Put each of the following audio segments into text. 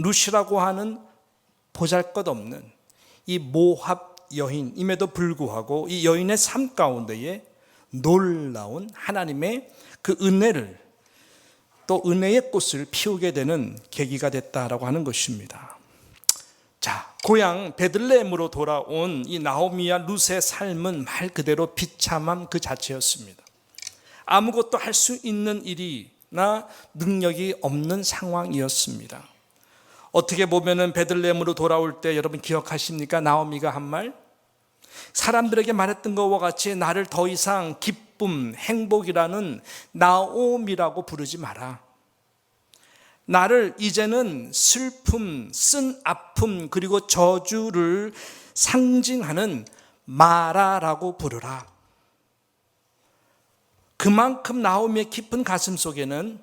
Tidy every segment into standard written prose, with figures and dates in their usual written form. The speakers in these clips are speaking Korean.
룻이라고 하는 보잘것없는 이 모압 여인임에도 불구하고 이 여인의 삶 가운데에 놀라운 하나님의 그 은혜를, 또 은혜의 꽃을 피우게 되는 계기가 됐다라고 하는 것입니다. 자, 고향 베들레헴으로 돌아온 이 나오미와 룻의 삶은 말 그대로 비참함 그 자체였습니다. 아무것도 할 수 있는 일이나 능력이 없는 상황이었습니다. 어떻게 보면은 베들레헴으로 돌아올 때 여러분 기억하십니까? 나오미가 한 말, 사람들에게 말했던 것과 같이 나를 더 이상 기쁨, 행복이라는 나오미라고 부르지 마라. 나를 이제는 슬픔, 쓴 아픔, 그리고 저주를 상징하는 마라라고 부르라. 그만큼 나오미의 깊은 가슴 속에는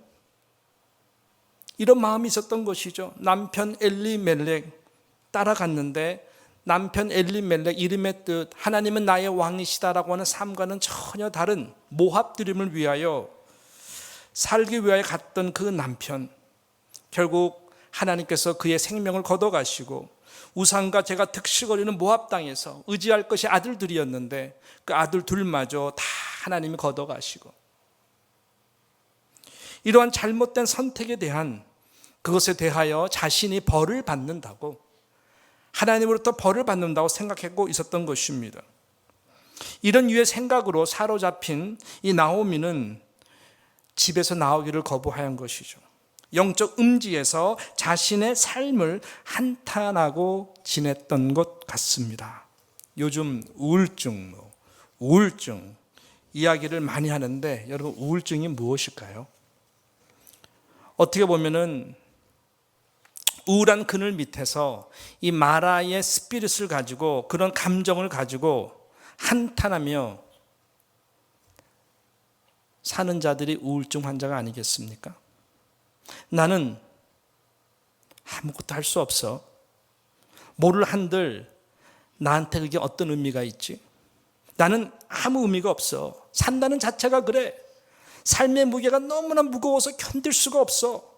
이런 마음이 있었던 것이죠. 남편 엘리멜렉 따라갔는데 남편 엘리멜렉 이름의 뜻 하나님은 나의 왕이시다라고 하는 삶과는 전혀 다른 모압 드림을 위하여 살기 위하여 갔던 그 남편, 결국 하나님께서 그의 생명을 걷어가시고 우상과 제가 득실거리는 모압 땅에서 의지할 것이 아들들이었는데 그 아들 둘마저 다 하나님이 걷어가시고, 이러한 잘못된 선택에 대한 그것에 대하여 자신이 벌을 받는다고, 하나님으로부터 벌을 받는다고 생각하고 있었던 것입니다. 이런 유의 생각으로 사로잡힌 이 나오미는 집에서 나오기를 거부한 것이죠. 영적 음지에서 자신의 삶을 한탄하고 지냈던 것 같습니다. 요즘 우울증 이야기를 많이 하는데 여러분, 우울증이 무엇일까요? 어떻게 보면은 우울한 그늘 밑에서 이 마라의 스피릿을 가지고, 그런 감정을 가지고 한탄하며 사는 자들이 우울증 환자가 아니겠습니까? 나는 아무것도 할 수 없어. 뭐를 한들 나한테 그게 어떤 의미가 있지? 나는 아무 의미가 없어. 산다는 자체가 그래. 삶의 무게가 너무나 무거워서 견딜 수가 없어.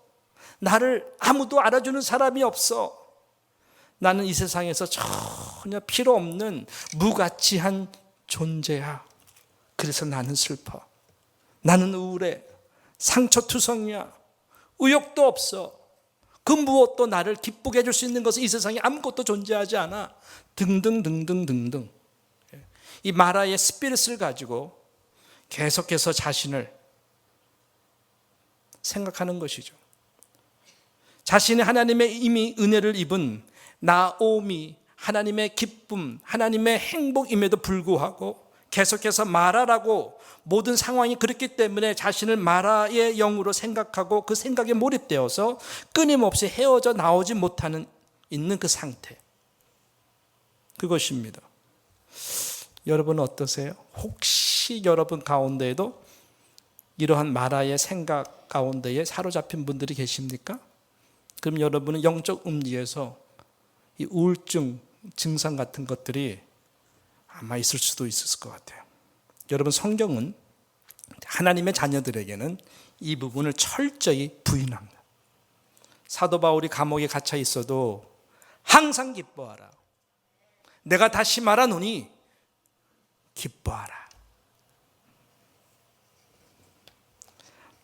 나를 아무도 알아주는 사람이 없어. 나는 이 세상에서 전혀 필요 없는 무가치한 존재야. 그래서 나는 슬퍼. 나는 우울해. 상처투성이야. 의욕도 없어. 그 무엇도 나를 기쁘게 해줄 수 있는 것은 이 세상에 아무것도 존재하지 않아. 등등등등등등. 이 마라의 스피릿을 가지고 계속해서 자신을 생각하는 것이죠. 자신이 하나님의 이미 은혜를 입은 나오미, 하나님의 기쁨, 하나님의 행복임에도 불구하고 계속해서 마라라고, 모든 상황이 그렇기 때문에 자신을 마라의 영으로 생각하고 그 생각에 몰입되어서 끊임없이 헤어져 나오지 못하는 있는 그 상태, 그것입니다. 여러분은 어떠세요? 혹시 여러분 가운데에도 이러한 마라의 생각 가운데에 사로잡힌 분들이 계십니까? 그럼 여러분은 영적 음지에서 이 우울증 증상 같은 것들이 아마 있을 수도 있을 것 같아요. 여러분, 성경은 하나님의 자녀들에게는 이 부분을 철저히 부인합니다. 사도 바울이 감옥에 갇혀 있어도 항상 기뻐하라. 내가 다시 말하노니 기뻐하라.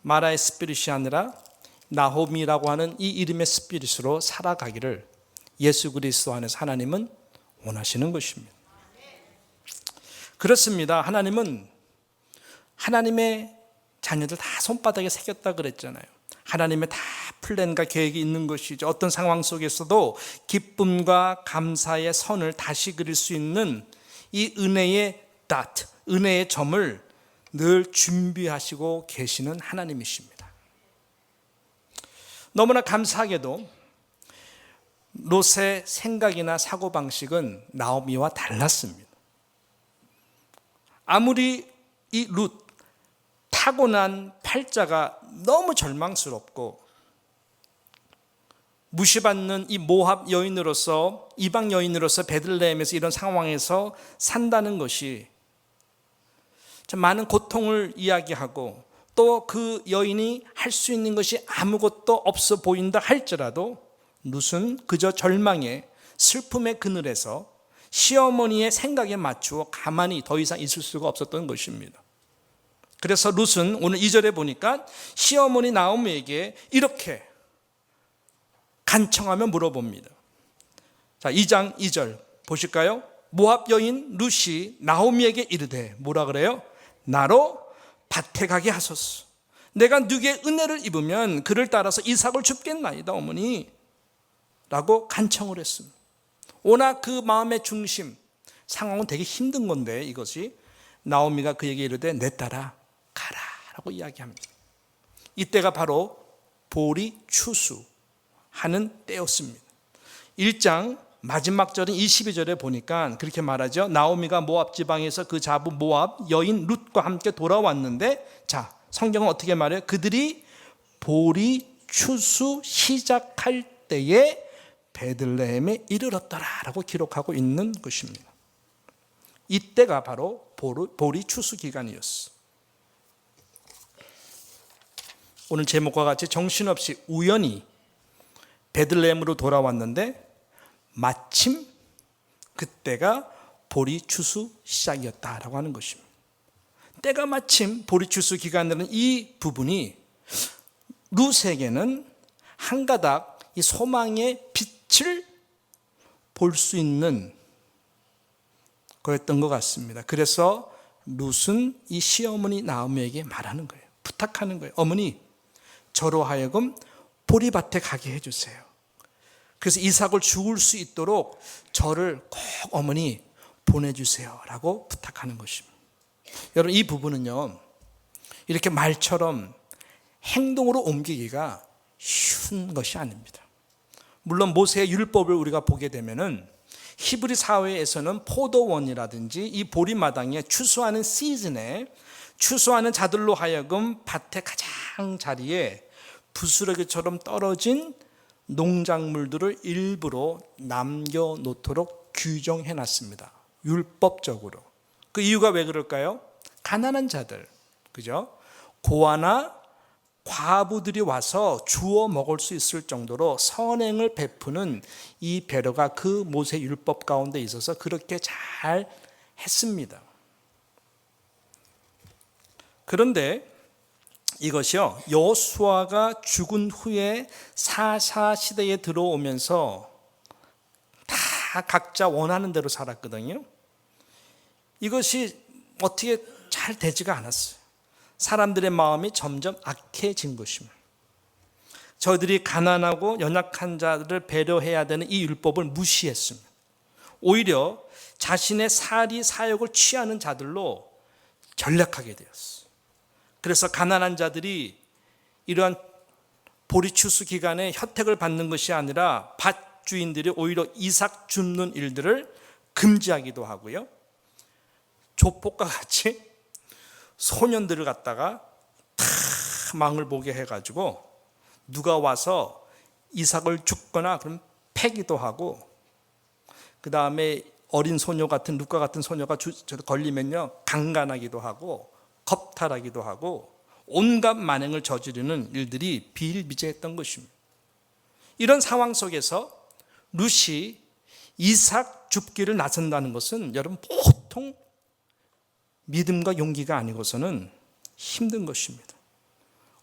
마라의 스피릿이 아니라 나호미라고 하는 이 이름의 스피릿으로 살아가기를 예수 그리스도 안에서 하나님은 원하시는 것입니다. 그렇습니다. 하나님은 하나님의 자녀들 다 손바닥에 새겼다 그랬잖아요. 하나님의 다 플랜과 계획이 있는 것이죠. 어떤 상황 속에서도 기쁨과 감사의 선을 다시 그릴 수 있는 이 은혜의 dot, 은혜의 점을 늘 준비하시고 계시는 하나님이십니다. 너무나 감사하게도 롯의 생각이나 사고방식은 나오미와 달랐습니다. 아무리 이 룻, 타고난 팔자가 너무 절망스럽고 무시받는 이 모압 여인으로서, 이방 여인으로서 베들레헴에서 이런 상황에서 산다는 것이 참 많은 고통을 이야기하고, 또 그 여인이 할 수 있는 것이 아무것도 없어 보인다 할지라도 룻은 그저 절망의 슬픔의 그늘에서 시어머니의 생각에 맞추어 가만히 더 이상 있을 수가 없었던 것입니다. 그래서 룻은 오늘 2절에 보니까 시어머니 나오미에게 이렇게 간청하며 물어봅니다. 자, 2장 2절 보실까요? 모압 여인 룻이 나오미에게 이르되 뭐라 그래요? 나로 밭에 가게 하소서. 내가 누구의 은혜를 입으면 그를 따라서 이삭을 줍겠나이다 어머니 라고 간청을 했습니다. 워낙 그 마음의 중심, 상황은 되게 힘든 건데 이것이 나오미가 그에게 이르되 내 따라 가라 라고 이야기합니다. 이때가 바로 보리 추수하는 때였습니다. 1장 마지막 절인 22절에 보니까 그렇게 말하죠. 나오미가 모압 지방에서 그 자부 모압 여인 룻과 함께 돌아왔는데, 자, 성경은 어떻게 말해요? 그들이 보리 추수 시작할 때에 베들레헴에 이르렀더라라고 기록하고 있는 것입니다. 이때가 바로 보리 추수 기간이었어. 오늘 제목과 같이 정신없이 우연히 베들레헴으로 돌아왔는데 마침 그때가 보리 추수 시작이었다라고 하는 것입니다. 때가 마침 보리 추수 기간이라는 이 부분이 룻에게는 한 가닥 이 소망의 빛을 볼 수 있는 거였던 것 같습니다. 그래서 룻은 이 시어머니 나오미에게 말하는 거예요. 부탁하는 거예요. 어머니, 저로 하여금 보리밭에 가게 해주세요. 그래서 이삭을 죽을 수 있도록 저를 꼭 어머니 보내주세요 라고 부탁하는 것입니다. 여러분, 이 부분은요 이렇게 말처럼 행동으로 옮기기가 쉬운 것이 아닙니다. 물론 모세의 율법을 우리가 보게 되면은 히브리 사회에서는 포도원이라든지 이 보리마당에 추수하는 시즌에 추수하는 자들로 하여금 밭의 가장 자리에 부스러기처럼 떨어진 농작물들을 일부러 남겨놓도록 규정해 놨습니다. 율법적으로. 그 이유가 왜 그럴까요? 가난한 자들, 그죠? 고아나 과부들이 와서 주워 먹을 수 있을 정도로 선행을 베푸는 이 배려가 그 모세 율법 가운데 있어서 그렇게 잘 했습니다. 그런데 이것이요, 여호수아가 죽은 후에 사사 시대에 들어오면서 다 각자 원하는 대로 살았거든요. 이것이 어떻게 잘 되지가 않았어요. 사람들의 마음이 점점 악해진 것입니다. 저들이 가난하고 연약한 자들을 배려해야 되는 이 율법을 무시했습니다. 오히려 자신의 사리 사욕을 취하는 자들로 전락하게 되었어요. 그래서 가난한 자들이 이러한 보리추수 기간에 혜택을 받는 것이 아니라 밭주인들이 오히려 이삭 줍는 일들을 금지하기도 하고요, 조폭과 같이 소년들을 갖다가 다 망을 보게 해가지고 누가 와서 이삭을 줍거나 그럼 패기도 하고, 그 다음에 어린 소녀 같은 룻과 같은 소녀가 걸리면요 강간하기도 하고 겁탈하기도 하고 온갖 만행을 저지르는 일들이 비일비재했던 것입니다. 이런 상황 속에서 룻이 이삭 줍기를 나선다는 것은 여러분 보통 믿음과 용기가 아니고서는 힘든 것입니다.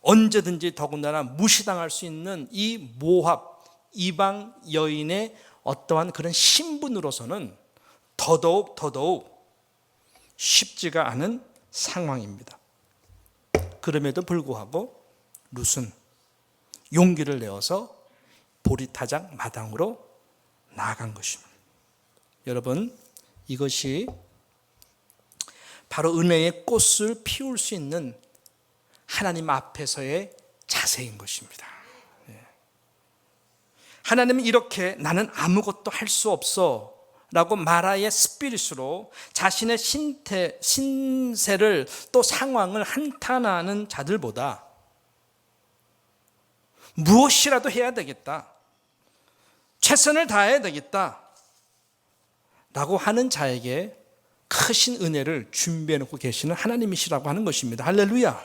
언제든지 더군다나 무시당할 수 있는 이 모압 이방 여인의 어떠한 그런 신분으로서는 더더욱 쉽지가 않은 상황입니다. 그럼에도 불구하고 룻은 용기를 내어서 보리타작 마당으로 나아간 것입니다. 여러분, 이것이 바로 은혜의 꽃을 피울 수 있는 하나님 앞에서의 자세인 것입니다. 하나님은 이렇게 나는 아무것도 할 수 없어 라고 마라의 스피릿으로 자신의 신세를 또 상황을 한탄하는 자들보다 무엇이라도 해야 되겠다, 최선을 다해야 되겠다 라고 하는 자에게 크신 은혜를 준비해 놓고 계시는 하나님이시라고 하는 것입니다. 할렐루야.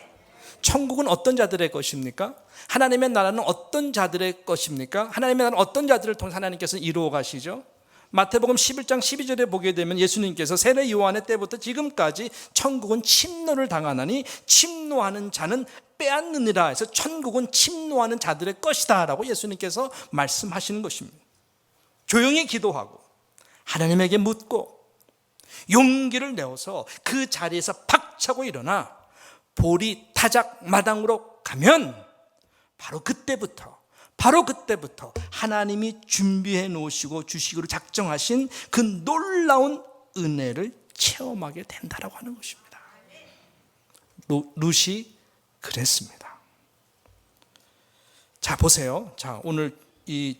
천국은 어떤 자들의 것입니까? 하나님의 나라는 어떤 자들의 것입니까? 하나님의 나라는 어떤 자들을 통해 하나님께서 이루어 가시죠? 마태복음 11장 12절에 보게 되면 예수님께서 세례 요한의 때부터 지금까지 천국은 침노를 당하나니 침노하는 자는 빼앗느니라 해서 천국은 침노하는 자들의 것이다 라고 예수님께서 말씀하시는 것입니다. 조용히 기도하고 하나님에게 묻고 용기를 내어서 그 자리에서 박차고 일어나 보리 타작 마당으로 가면 바로 그때부터 하나님이 준비해 놓으시고 주시기로 작정하신 그 놀라운 은혜를 체험하게 된다라고 하는 것입니다. 룻이 그랬습니다. 자, 보세요. 자, 오늘 이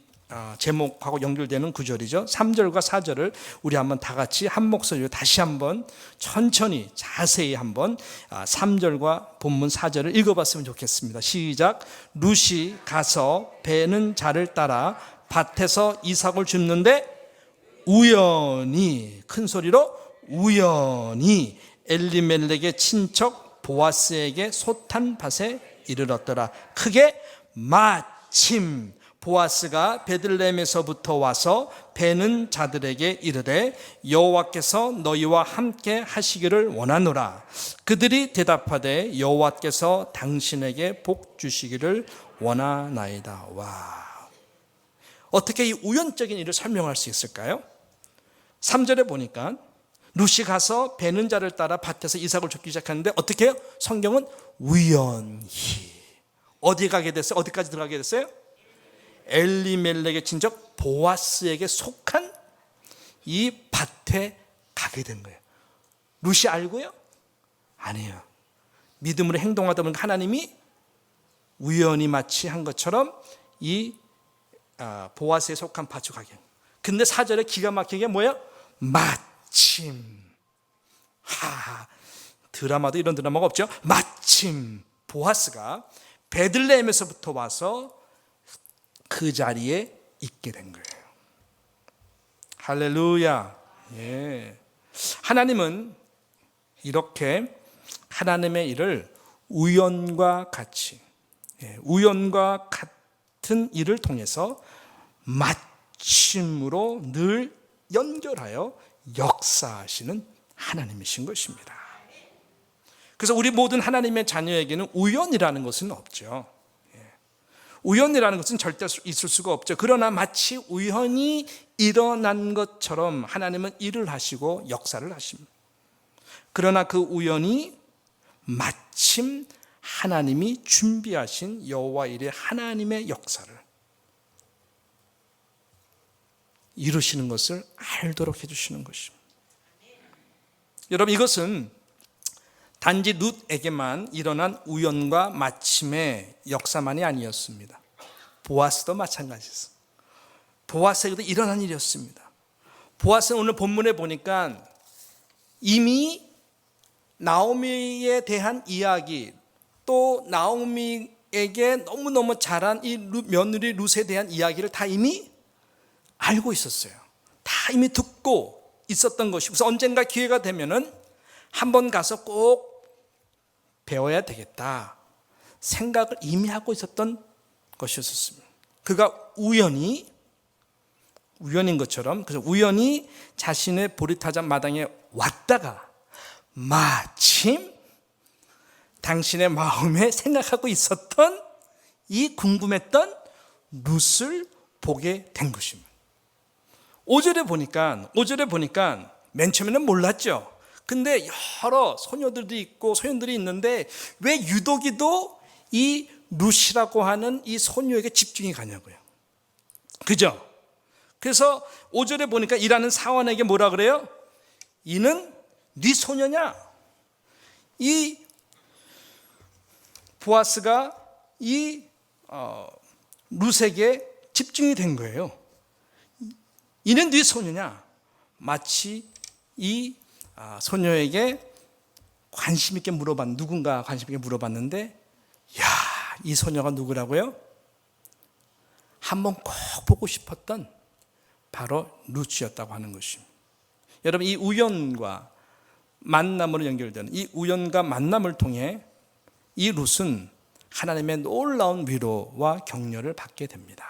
제목하고 연결되는 구절이죠. 3절과 4절을 우리 한번 다 같이 한 목소리로 다시 한번 천천히 자세히 한번 3절과 본문 4절을 읽어봤으면 좋겠습니다. 시작. 룻이 가서 베는 자를 따라 밭에서 이삭을 줍는데 우연히, 큰 소리로 우연히 엘리멜렉의 친척 보아스에게 솥한 밭에 이르렀더라. 크게 마침 보아스가 베들레헴에서부터 와서 베는 자들에게 이르되 여호와께서 너희와 함께 하시기를 원하노라. 그들이 대답하되 여호와께서 당신에게 복 주시기를 원하나이다. 와, 어떻게 이 우연적인 일을 설명할 수 있을까요? 3절에 보니까 룻이 가서 베는 자를 따라 밭에서 이삭을 줍기 시작하는데 어떻게 해요? 성경은 우연히 어디 가게 됐어요? 어디까지 들어가게 됐어요? 엘리멜렉의 친척 보아스에게 속한 이 밭에 가게 된 거예요. 룻이 알고요? 아니에요. 믿음으로 행동하다 보니까 하나님이 우연히 마치 한 것처럼 이 보아스에 속한 밭으로 가게. 근데 4절에 기가 막히게 뭐예요? 마침. 드라마도 이런 드라마가 없죠. 마침 보아스가 베들레헴에서부터 와서 그 자리에 있게 된 거예요. 할렐루야. 예. 하나님은 이렇게 하나님의 일을 우연과 같이, 우연과 같은 일을 통해서 마침으로 늘 연결하여 역사하시는 하나님이신 것입니다. 그래서 우리 모든 하나님의 자녀에게는 우연이라는 것은 없죠. 우연이라는 것은 절대 있을 수가 없죠. 그러나 마치 우연히 일어난 것처럼 하나님은 일을 하시고 역사를 하십니다. 그러나 그 우연이 마침 하나님이 준비하신 여호와 일의 하나님의 역사를 이루시는 것을 알도록 해주시는 것입니다. 여러분, 이것은 단지 룻에게만 일어난 우연과 마침의 역사만이 아니었습니다. 보아스도 마찬가지였어요. 보아스에게도 일어난 일이었습니다. 보아스는 오늘 본문에 보니까 이미 나오미에 대한 이야기, 또 나오미에게 너무너무 잘한 이 며느리 룻에 대한 이야기를 다 이미 알고 있었어요. 다 이미 듣고 있었던 것이, 그래서 언젠가 기회가 되면은 한번 가서 꼭 배워야 되겠다 생각을 이미 하고 있었던 것이었습니다. 그가 우연인 것처럼, 그래서 우연히 자신의 보리타작 마당에 왔다가 마침 당신의 마음에 생각하고 있었던 이 궁금했던 룻을 보게 된 것입니다. 5절에 보니까 맨 처음에는 몰랐죠. 근데 여러 소녀들도 있고 소년들이 있는데 왜 유독이도 이 룻이라고 하는 이 소녀에게 집중이 가냐고요. 그죠? 그래서 5절에 보니까 일하는 사원에게 뭐라 그래요? 이는 네 소녀냐? 이 보아스가 이 룻에게 집중이 된 거예요. 이는 네 소녀냐? 마치 이 소녀에게 누군가 관심 있게 물어봤는데, 이 소녀가 누구라고요? 한번 꼭 보고 싶었던 바로 룻이었다고 하는 것입니다. 여러분, 이 우연과 만남으로 연결되는 이 우연과 만남을 통해 이 룻은 하나님의 놀라운 위로와 격려를 받게 됩니다.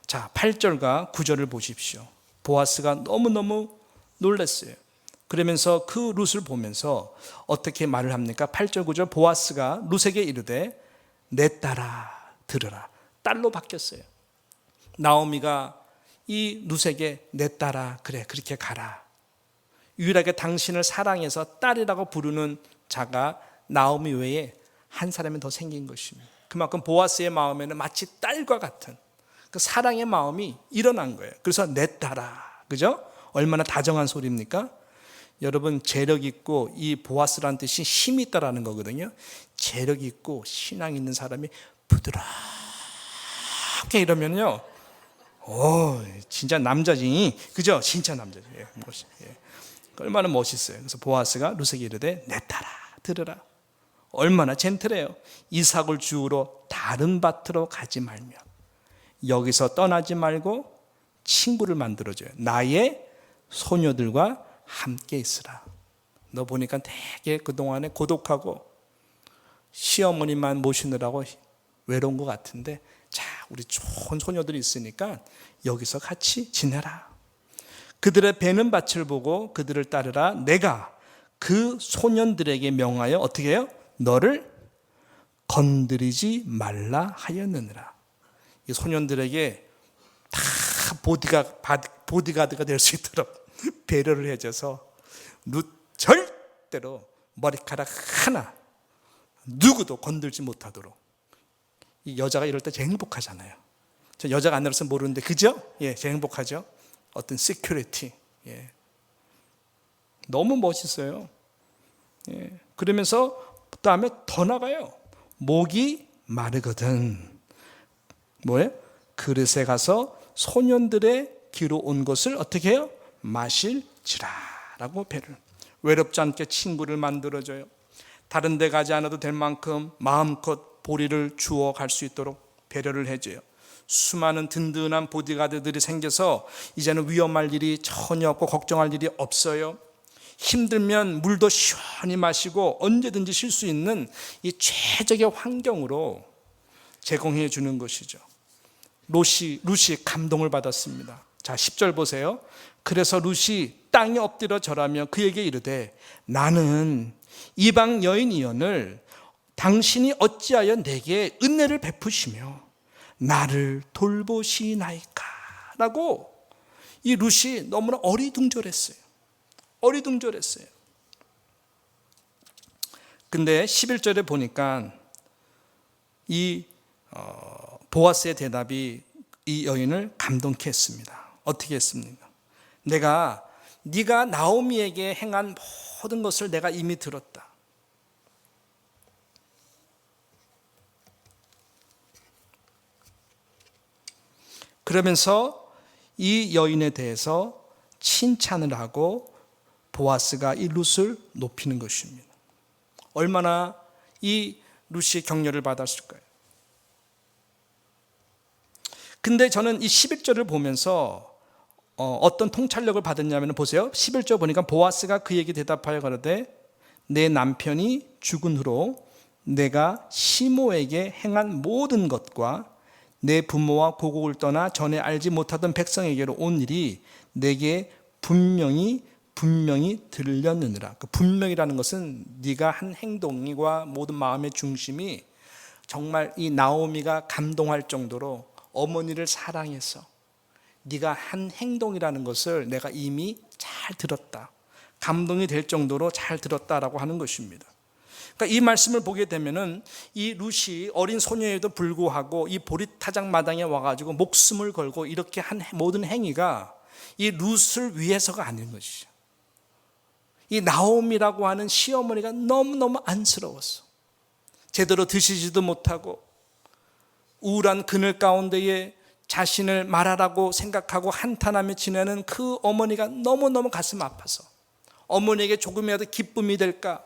자, 8절과 9절을 보십시오. 보아스가 너무너무 놀랐어요. 그러면서 그 룻을 보면서 어떻게 말을 합니까? 8절 9절 보아스가 룻에게 이르되 내 딸아 들으라. 딸로 바뀌었어요. 나오미가 이 룻에게 내 딸아 그래 그렇게 가라. 유일하게 당신을 사랑해서 딸이라고 부르는 자가 나오미 외에 한 사람이 더 생긴 것입니다. 그만큼 보아스의 마음에는 마치 딸과 같은 그 사랑의 마음이 일어난 거예요. 그래서 내 딸아, 그죠? 얼마나 다정한 소리입니까? 여러분, 재력 있고, 이 보아스라는 뜻이 힘이 있다라는 거거든요. 재력 있고 신앙 있는 사람이 부드럽게 이러면요, 진짜 남자지, 그죠? 진짜 남자지. 얼마나 멋있어요. 그래서 보아스가 룻에게 이르되 내 딸아 들으라. 얼마나 젠틀해요. 이삭을 주우러 다른 밭으로 가지 말며 여기서 떠나지 말고 친구를 만들어줘요. 나의 소녀들과 함께 있으라. 너 보니까 되게 그동안에 고독하고 시어머니만 모시느라고 외로운 것 같은데, 자, 우리 좋은 소녀들이 있으니까 여기서 같이 지내라. 그들의 베는 밭을 보고 그들을 따르라. 내가 그 소년들에게 명하여 어떻게 해요? 너를 건드리지 말라 하였느니라. 이 소년들에게 다 보디가드가 될 수 있도록 배려를 해줘서 절대로 머리카락 하나 누구도 건들지 못하도록. 이 여자가 이럴 때 제일 행복하잖아요. 저 여자가 안 들어서 모르는데 그죠? 예, 제일 행복하죠. 어떤 시큐리티. 예. 너무 멋있어요. 예. 그러면서 그다음에 더 나가요. 목이 마르거든. 뭐예요? 그릇에 가서 소년들의 귀로 온 것을 어떻게 해요? 마실지라라고 배를. 외롭지 않게 친구를 만들어줘요. 다른 데 가지 않아도 될 만큼 마음껏 보리를 주워 갈 수 있도록 배려를 해줘요. 수많은 든든한 보디가드들이 생겨서 이제는 위험할 일이 전혀 없고 걱정할 일이 없어요. 힘들면 물도 시원히 마시고 언제든지 쉴 수 있는 이 최적의 환경으로 제공해 주는 것이죠. 룻이 감동을 받았습니다. 자, 10절 보세요. 그래서 룻이 땅에 엎드려 절하며 그에게 이르되 나는 이방 여인이언을 당신이 어찌하여 내게 은혜를 베푸시며 나를 돌보시나이까 라고 이 룻이 너무나 어리둥절했어요. 근데 11절에 보니까 이 보아스의 대답이 이 여인을 감동케 했습니다. 어떻게 했습니까? 네가 나오미에게 행한 모든 것을 내가 이미 들었다. 그러면서 이 여인에 대해서 칭찬을 하고 보아스가 이 룻을 높이는 것입니다. 얼마나 이 룻이 격려를 받았을까요? 근데 저는 이 11절을 보면서 어떤 통찰력을 받았냐면 보세요. 11절 보니까 보아스가 그에게 대답하여 가로되 내 남편이 죽은 후로 내가 시모에게 행한 모든 것과 내 부모와 고국을 떠나 전에 알지 못하던 백성에게로 온 일이 내게 분명히 들렸느니라. 그 분명이라는 것은 네가 한 행동과 모든 마음의 중심이 정말 이 나오미가 감동할 정도로 어머니를 사랑해서 네가 한 행동이라는 것을 내가 이미 잘 들었다. 감동이 될 정도로 잘 들었다라고 하는 것입니다. 그러니까 이 말씀을 보게 되면은 이 룻이 어린 소녀에도 불구하고 이 보리타작 마당에 와가지고 목숨을 걸고 이렇게 한 모든 행위가 이 룻을 위해서가 아닌 것이죠. 이 나오미라고 하는 시어머니가 너무너무 안쓰러웠어. 제대로 드시지도 못하고 우울한 그늘 가운데에 자신을 말하라고 생각하고 한탄하며 지내는 그 어머니가 너무너무 가슴 아파서 어머니에게 조금이라도 기쁨이 될까,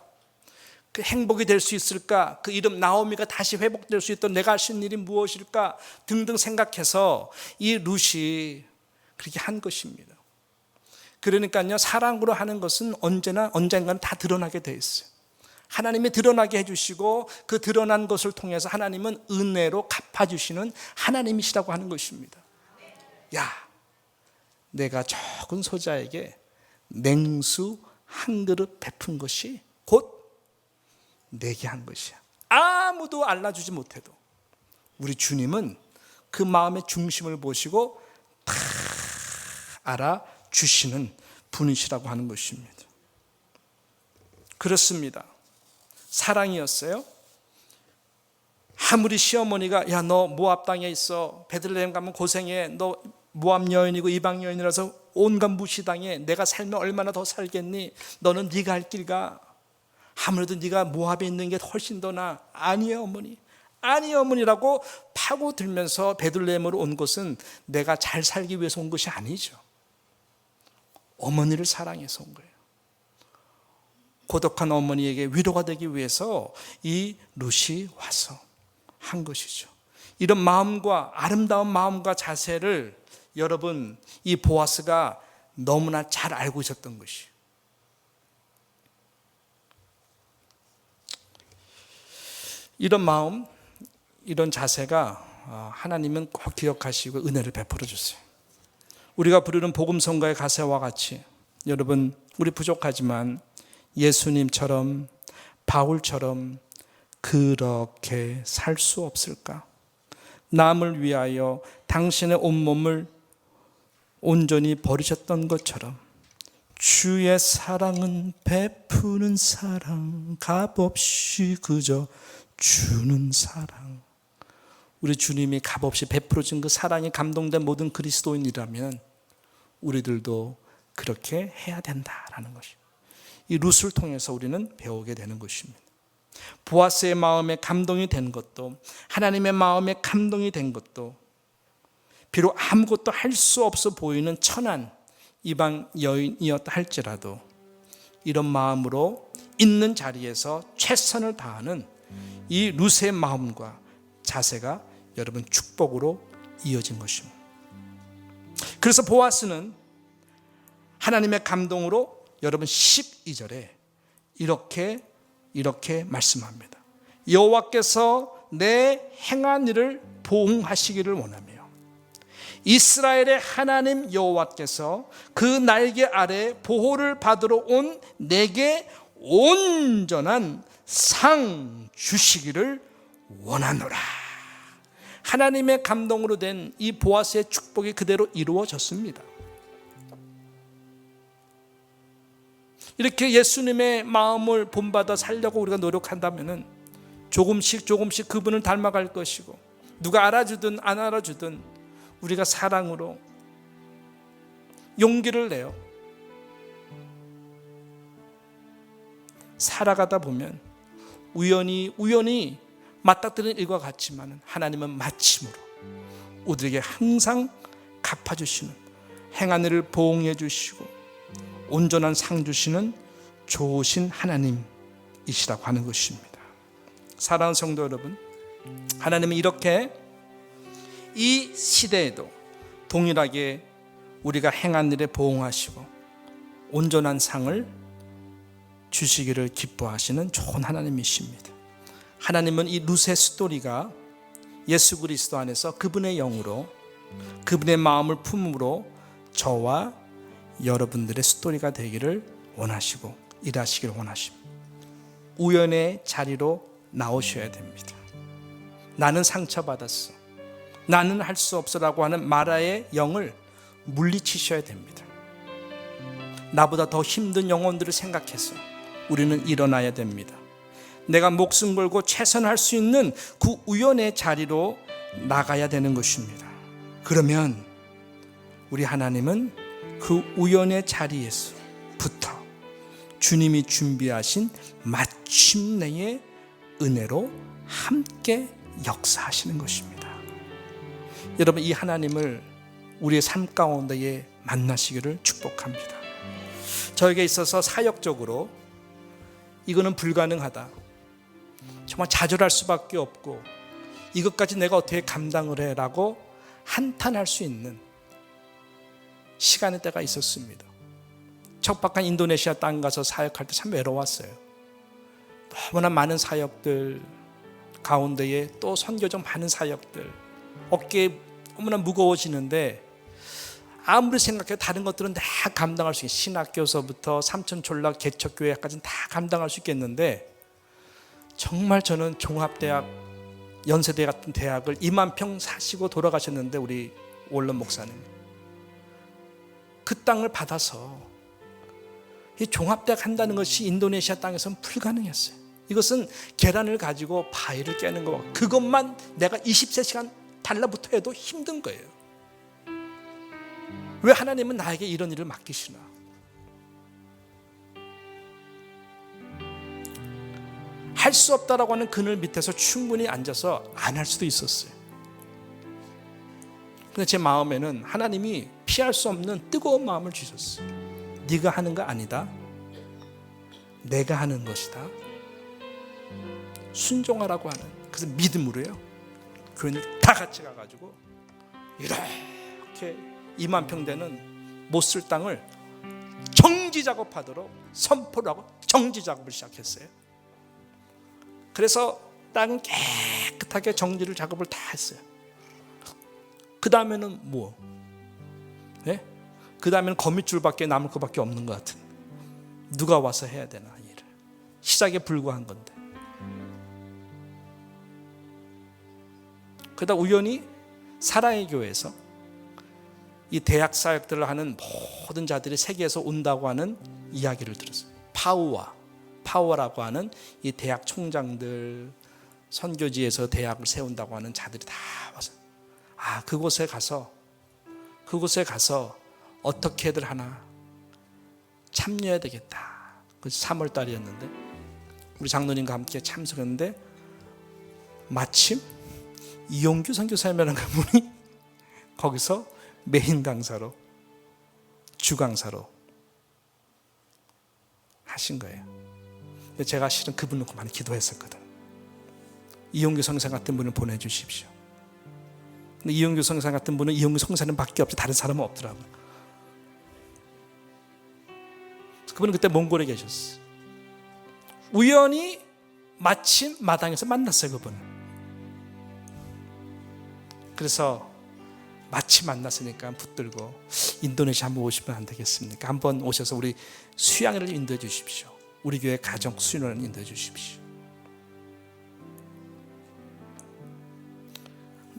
그 행복이 될 수 있을까, 그 이름 나오미가 다시 회복될 수 있도록 내가 할 수 있는 일이 무엇일까 등등 생각해서 이 룻이 그렇게 한 것입니다. 그러니까요, 사랑으로 하는 것은 언젠가는 다 드러나게 돼 있어요. 하나님이 드러나게 해주시고 그 드러난 것을 통해서 하나님은 은혜로 갚아주시는 하나님이시라고 하는 것입니다. 야, 내가 적은 소자에게 냉수 한 그릇 베푼 것이 곧 내게 한 것이야. 아무도 알아주지 못해도 우리 주님은 그 마음의 중심을 보시고 다 알아주시는 분이시라고 하는 것입니다. 그렇습니다. 사랑이었어요. 아무리 시어머니가 야, 너 모압 땅에 있어, 베들레헴 가면 고생해, 너 모압 여인이고 이방 여인이라서 온갖 무시당해, 내가 살면 얼마나 더 살겠니, 너는 네가 할 길 가, 아무래도 네가 모압에 있는 게 훨씬 더 나아. 아니에요 어머니, 아니에요 어머니라고 파고들면서 베들레헴으로 온 것은 내가 잘 살기 위해서 온 것이 아니죠. 어머니를 사랑해서 온 거예요. 고독한 어머니에게 위로가 되기 위해서 이 룻이 와서 한 것이죠. 이런 마음과 아름다운 마음과 자세를 여러분 이 보아스가 너무나 잘 알고 있었던 것이에요. 이런 마음, 이런 자세가 하나님은 꼭 기억하시고 은혜를 베풀어 주세요. 우리가 부르는 복음성가의 가사와 같이 여러분 우리 부족하지만 예수님처럼 바울처럼 그렇게 살 수 없을까? 남을 위하여 당신의 온몸을 온전히 버리셨던 것처럼 주의 사랑은 베푸는 사랑, 값없이 그저 주는 사랑. 우리 주님이 값없이 베풀어준 그 사랑에 감동된 모든 그리스도인이라면 우리들도 그렇게 해야 된다라는 것이에요. 이 룻을 통해서 우리는 배우게 되는 것입니다. 보아스의 마음에 감동이 된 것도, 하나님의 마음에 감동이 된 것도, 비록 아무것도 할 수 없어 보이는 천한 이방 여인이었다 할지라도 이런 마음으로 있는 자리에서 최선을 다하는 이 룻의 마음과 자세가 여러분 축복으로 이어진 것입니다. 그래서 보아스는 하나님의 감동으로 여러분 12절에 이렇게 말씀합니다. 여호와께서 내 행한 일을 보응하시기를 원하며 이스라엘의 하나님 여호와께서 그 날개 아래 보호를 받으러 온 내게 온전한 상 주시기를 원하노라. 하나님의 감동으로 된 이 보아스의 축복이 그대로 이루어졌습니다. 이렇게 예수님의 마음을 본받아 살려고 우리가 노력한다면 조금씩 그분을 닮아갈 것이고, 누가 알아주든 안 알아주든 우리가 사랑으로 용기를 내요. 살아가다 보면 우연히 맞닥뜨리는 일과 같지만 하나님은 마침으로 우리에게 항상 갚아주시는, 행한 일을 보응해 주시고 온전한 상 주시는 좋으신 하나님이시라고 하는 것입니다. 사랑하는 성도 여러분, 하나님은 이렇게 이 시대에도 동일하게 우리가 행한 일에 보응하시고 온전한 상을 주시기를 기뻐하시는 좋은 하나님이십니다. 하나님은 이 룻의 스토리가 예수 그리스도 안에서 그분의 영으로, 그분의 마음을 품음으로 저와 여러분들의 스토리가 되기를 원하시고 일하시기를 원하십니다. 우연의 자리로 나오셔야 됩니다. 나는 상처받았어, 나는 할 수 없어라고 하는 마라의 영을 물리치셔야 됩니다. 나보다 더 힘든 영혼들을 생각해서 우리는 일어나야 됩니다. 내가 목숨 걸고 최선할 수 있는 그 우연의 자리로 나가야 되는 것입니다. 그러면 우리 하나님은 그 우연의 자리에서부터 주님이 준비하신 마침내의 은혜로 함께 역사하시는 것입니다. 여러분, 이 하나님을 우리의 삶 가운데에 만나시기를 축복합니다. 저에게 있어서 사역적으로 이거는 불가능하다, 정말 좌절할 수밖에 없고 이것까지 내가 어떻게 감당을 해라고 한탄할 수 있는 시간의 때가 있었습니다. 척박한 인도네시아 땅 가서 사역할 때 참 외로웠어요. 너무나 많은 사역들 가운데에 또 선교적 많은 사역들, 어깨에 너무나 무거워지는데 아무리 생각해도 다른 것들은 다 감당할 수 있어요. 신학교서부터 삼천촌락 개척교회까지는 다 감당할 수 있겠는데, 정말 저는 종합대학, 연세대 같은 대학을 2만 평 사시고 돌아가셨는데, 우리 원론 목사님 그 땅을 받아서 이 종합대학 한다는 것이 인도네시아 땅에서는 불가능했어요. 이것은 계란을 가지고 바위를 깨는 거, 그것만 내가 24시간 달라붙어 해도 힘든 거예요. 왜 하나님은 나에게 이런 일을 맡기시나? 할 수 없다라고 하는 그늘 밑에서 충분히 앉아서 안 할 수도 있었어요. 근데 제 마음에는 하나님이 피할 수 없는 뜨거운 마음을 주셨어요. 네가 하는 거 아니다, 내가 하는 것이다. 순종하라고 하는, 그래서 믿음으로요, 교인들 다 같이 가가지고 이렇게 2만 평 되는 못 쓸 땅을 정지 작업하도록 선포를 하고 정지 작업을 시작했어요. 그래서 땅은 깨끗하게 정지를 작업을 다 했어요. 그 다음에는 뭐? 네? 그 다음에는 거미줄밖에 남을 것밖에 없는 것 같은, 누가 와서 해야 되나 일을. 시작에 불과한 건데. 그러다 우연히 사랑의 교회에서 이 대학 사역들을 하는 모든 자들이 세계에서 온다고 하는 이야기를 들었어요. 파워라고 하는 이 대학 총장들, 선교지에서 대학을 세운다고 하는 자들이 다 와서, 그곳에 가서 어떻게들 하나 참여해야 되겠다. 그 3월 달이었는데 우리 장로님과 함께 참석했는데, 마침 이용규 선교사님이라는 분이 거기서 메인 강사로, 주강사로 하신 거예요. 근데 제가 실은 그분 놓고 많이 기도했었거든. 이용규 선교사 같은 분을 보내주십시오. 근데 이용규 선교사 같은 분은 이용규 선교사님 밖에 없지 다른 사람은 없더라고요. 그분은 그때 몽골에 계셨어요. 우연히 마침 마당에서 만났어요, 그분을. 그래서 마침 만났으니까 붙들고 인도네시아 한번 오시면 안 되겠습니까? 한번 오셔서 우리 수양회를 인도해 주십시오. 우리 교회 가정 수련을 인도해 주십시오.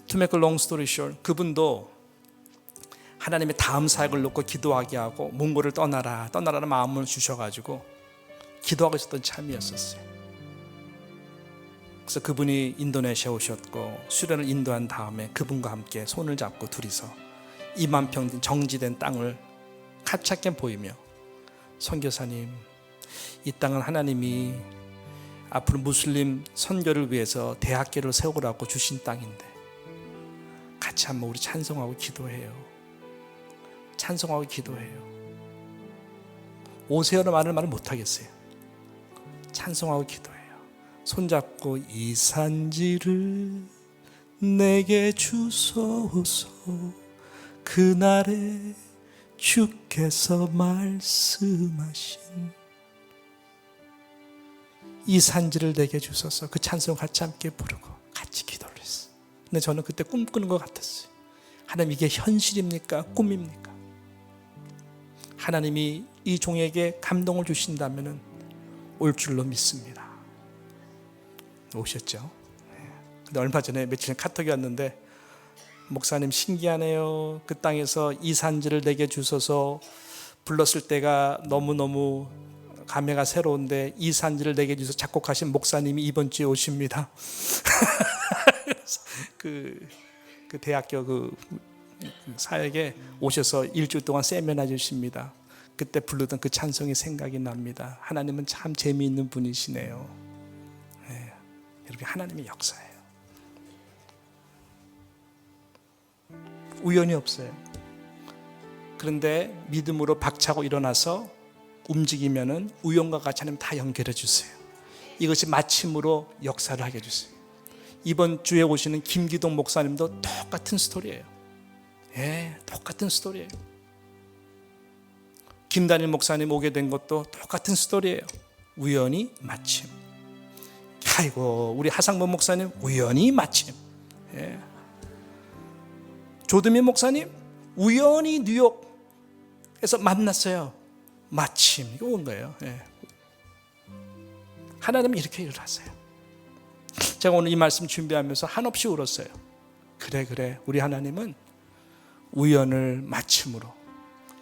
To make a long story short, 그분도 하나님의 다음 사역을 놓고 기도하게 하고 몽골을 떠나라는 마음을 주셔가지고 기도하고 있었던 참이었었어요. 그래서 그분이 인도네시아 오셨고 수련을 인도한 다음에 그분과 함께 손을 잡고 둘이서 2만 평 정지된 땅을 가깝게 보이며, 선교사님, 이 땅은 하나님이 앞으로 무슬림 선교를 위해서 대학교를 세우라고 주신 땅인데 같이 한번 우리 찬송하고 기도해요. 찬송하고 기도해요. 오세요라는 말을 못하겠어요. 찬송하고 기도해요. 손잡고 이 산지를 내게 주소서, 그날에 주께서 말씀하신 이 산지를 내게 주소서, 그 찬송 같이 함께 부르고 같이 기도를 했어요. 근데 저는 그때 꿈꾸는 것 같았어요. 하나님, 이게 현실입니까? 꿈입니까? 하나님이 이 종에게 감동을 주신다면 올 줄로 믿습니다. 오셨죠? 근데 얼마 전에 며칠 전 카톡이 왔는데, 목사님 신기하네요. 그 땅에서 이 산지를 내게 주소서 불렀을 때가 너무너무 감회가 새로운데 이 산지를 내게 주셔서 작곡하신 목사님이 이번 주에 오십니다. 그 대학교 그 사역에 오셔서 일주일 동안 세미나 주십니다. 그때 부르던 그 찬송이 생각이 납니다. 하나님은 참 재미있는 분이시네요. 네, 이렇게 하나님의 역사예요. 우연이 없어요. 그런데 믿음으로 박차고 일어나서 움직이면은 우연과 같이 하나님 다 연결해 주세요. 이것이 마침으로 역사를 하게 해주세요. 이번 주에 오시는 김기동 목사님도 똑같은 스토리예요. 예, 똑같은 스토리예요. 김단일 목사님 오게 된 것도 똑같은 스토리예요. 우연히 마침. 아이고 우리 하상범 목사님 우연히 마침, 예. 조드민 목사님 우연히 뉴욕에서 만났어요. 마침 이거 온 거예요. 예. 하나님은 이렇게 일을 하세요. 제가 오늘 이 말씀 준비하면서 한없이 울었어요. 그래 우리 하나님은 우연을 마침으로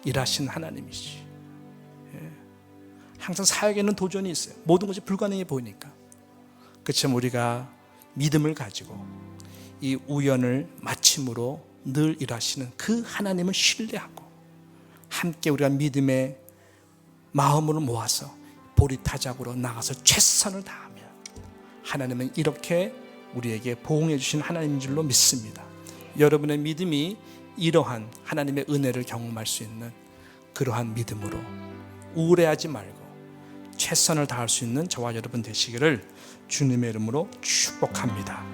일하신 하나님이시. 예. 항상 사역에는 도전이 있어요. 모든 것이 불가능해 보이니까. 그렇지만 우리가 믿음을 가지고 이 우연을 마침으로 늘 일하시는 그 하나님을 신뢰하고 함께 우리가 믿음의 마음으로 모아서 보리타작으로 나가서 최선을 다하며 하나님은 이렇게 우리에게 보응해 주신 하나님인 줄로 믿습니다. 여러분의 믿음이 이러한 하나님의 은혜를 경험할 수 있는 그러한 믿음으로 우울해하지 말고 최선을 다할 수 있는 저와 여러분 되시기를 주님의 이름으로 축복합니다.